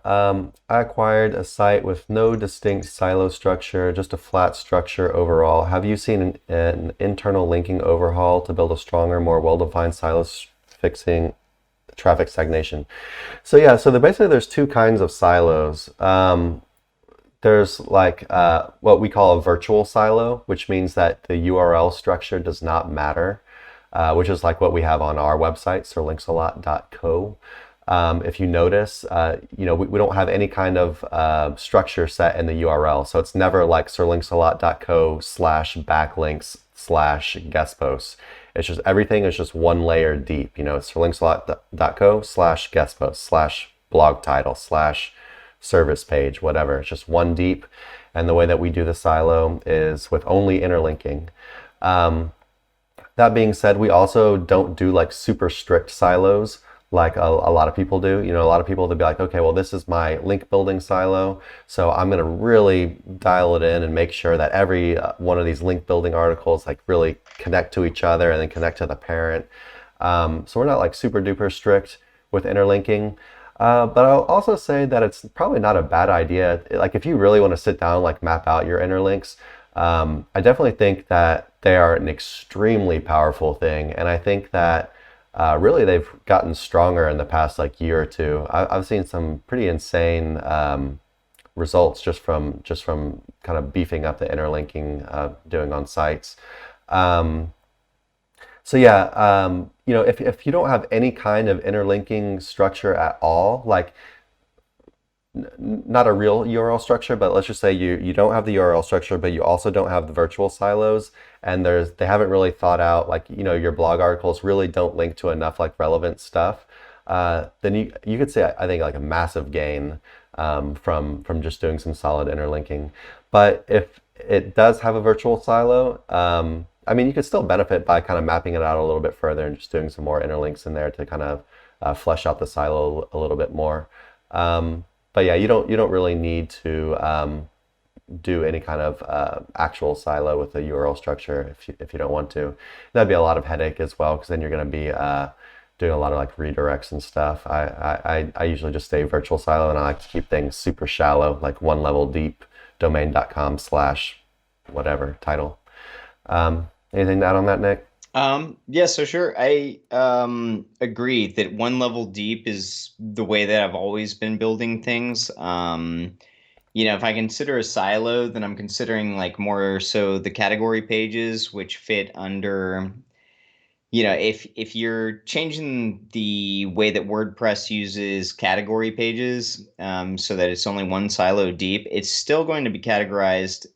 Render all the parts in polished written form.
I acquired a site with no distinct silo structure, just a flat structure overall. Have you seen an internal linking overhaul to build a stronger, more well-defined fixing traffic stagnation? So yeah, basically there's two kinds of silos. There's like what we call a virtual silo, which means that the URL structure does not matter, which is like what we have on our website, sirlinksalot.co. If you notice, we don't have any kind of structure set in the URL. So it's never like sirlinksalot.co/backlinks slash guest posts. It's just everything is just one layer deep. Sirlinksalot.co/guest posts/blog title service page, whatever. It's just one deep. And the way that we do the silo is with only interlinking. That being said, we also don't do like super strict silos like a lot of people do. A lot of people they'll be like, okay, well, this is my link building silo, so I'm going to really dial it in and make sure that every one of these link building articles like really connect to each other and then connect to the parent. So we're not like super duper strict with interlinking. But I'll also say that it's probably not a bad idea. Like if you really want to sit down, like map out your interlinks, I definitely think that they are an extremely powerful thing. And I think that really they've gotten stronger in the past like year or two. I've seen some pretty insane results just from kind of beefing up the interlinking doing on sites. Um, so yeah, if you don't have any kind of interlinking structure at all, like not a real URL structure, but let's just say you don't have the URL structure, but you also don't have the virtual silos, and they haven't really thought out like your blog articles really don't link to enough like relevant stuff. Then you could say I think like a massive gain from just doing some solid interlinking. But if it does have a virtual silo, I mean you could still benefit by kind of mapping it out a little bit further and just doing some more interlinks in there to kind of flesh out the silo a little bit more. But yeah, you don't really need to do any kind of actual silo with a URL structure if you don't want to. That'd be a lot of headache as well because then you're going to be doing a lot of like redirects and stuff. I usually just stay virtual silo and I like to keep things super shallow, like one level deep, domain.com slash whatever title. Anything to add on that, Nick? Yeah, so sure. I agree that one level deep is the way that I've always been building things. If I consider a silo, then I'm considering like more so the category pages which fit under, if you're changing the way that WordPress uses category pages, so that it's only one silo deep, it's still going to be categorized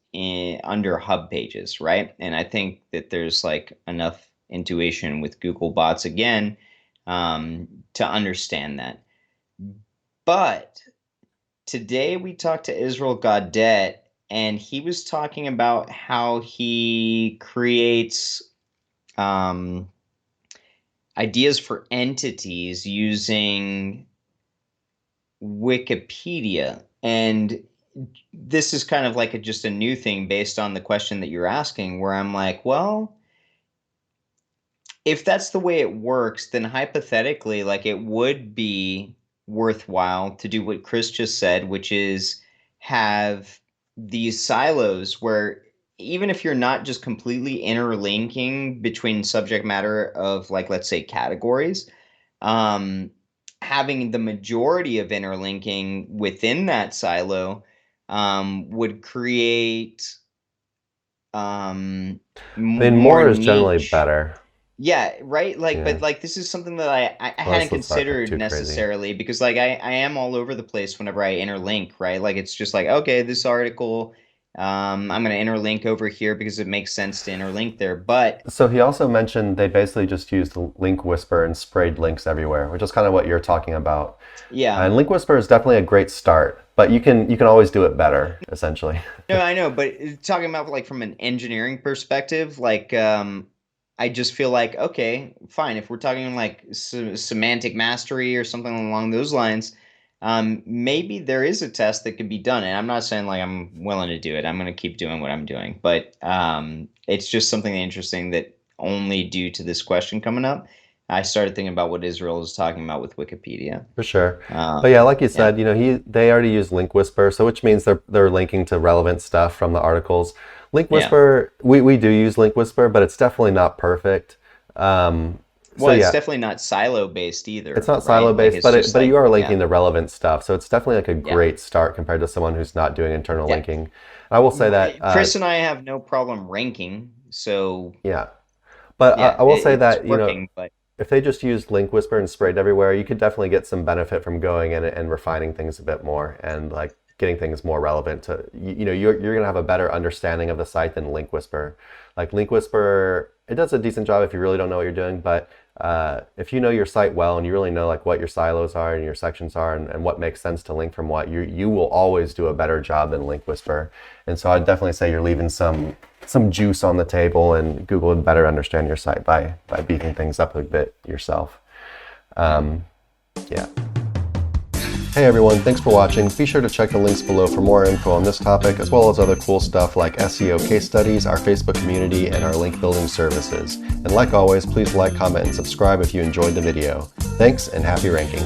under hub pages, right? And I think that there's like enough intuition with Google bots again, to understand that. But today we talked to Israel Gaudet, and he was talking about how he creates um, ideas for entities using Wikipedia. And this is kind of like just a new thing based on the question that you're asking, where I'm like, well, if that's the way it works, then hypothetically, like it would be worthwhile to do what Chris just said, which is have these silos where even if you're not just completely interlinking between subject matter of like, let's say categories, um, having the majority of interlinking within that silo would create um, I mean, more more is generally niche. better. Yeah, right. Like, Yeah. but like, this is something that I Well, hadn't let's not get considered too crazy. necessarily because, like, I am all over the place whenever I interlink, right? Like, it's just like, okay, this article, I'm going to interlink over here because it makes sense to interlink there. But So he also mentioned they basically just used Link Whisper and sprayed links everywhere, which is kind of what you're talking about. yeah, And Link Whisper is definitely a great start, but you can always do it better, essentially. no, I know. But talking about like from an engineering perspective, like, I just feel like, okay, fine. If we're talking like semantic mastery or something along those lines, maybe there is a test that could be done. And I'm not saying like I'm willing to do it. I'm going to keep doing what I'm doing. But it's just something interesting that only due to this question coming up. I started thinking about what Israel is talking about with Wikipedia. For sure. But yeah, Um, like you yeah, said, they already use Link Whisper, so which means they're linking to relevant stuff from the articles. Link yeah. Whisper, we do use Link Whisper, but it's definitely not perfect. Um, so Well, it's yeah, definitely not silo based it's either, not silo right? Like based, it's but just but you like, are yeah, linking the relevant stuff. So it's definitely like a yeah, great start compared to someone who's not doing internal yeah. linking. I will say that Chris and I have no problem ranking, so yeah, but yeah, I will say it's that working. But if they just used Link Whisper and sprayed everywhere, you could definitely get some benefit from going in and refining things a bit more and like getting things more relevant to you're gonna have a better understanding of the site than Link Whisper. Like Link Whisper, it does a decent job if you really don't know what you're doing, but if you know your site well and you really know like what your silos are and your sections are and what makes sense to link from what, you will always do a better job than Link Whisper. And so I'd definitely say you're leaving some juice on the table, and Google would better understand your site by beefing things up a bit yourself. yeah. Yeah. Hey everyone, thanks for watching. Be sure to check the links below for more info on this topic, as well as other cool stuff like SEO case studies, our Facebook community, and our link building services. And like always, please like, comment, and subscribe if you enjoyed the video. Thanks, and happy ranking.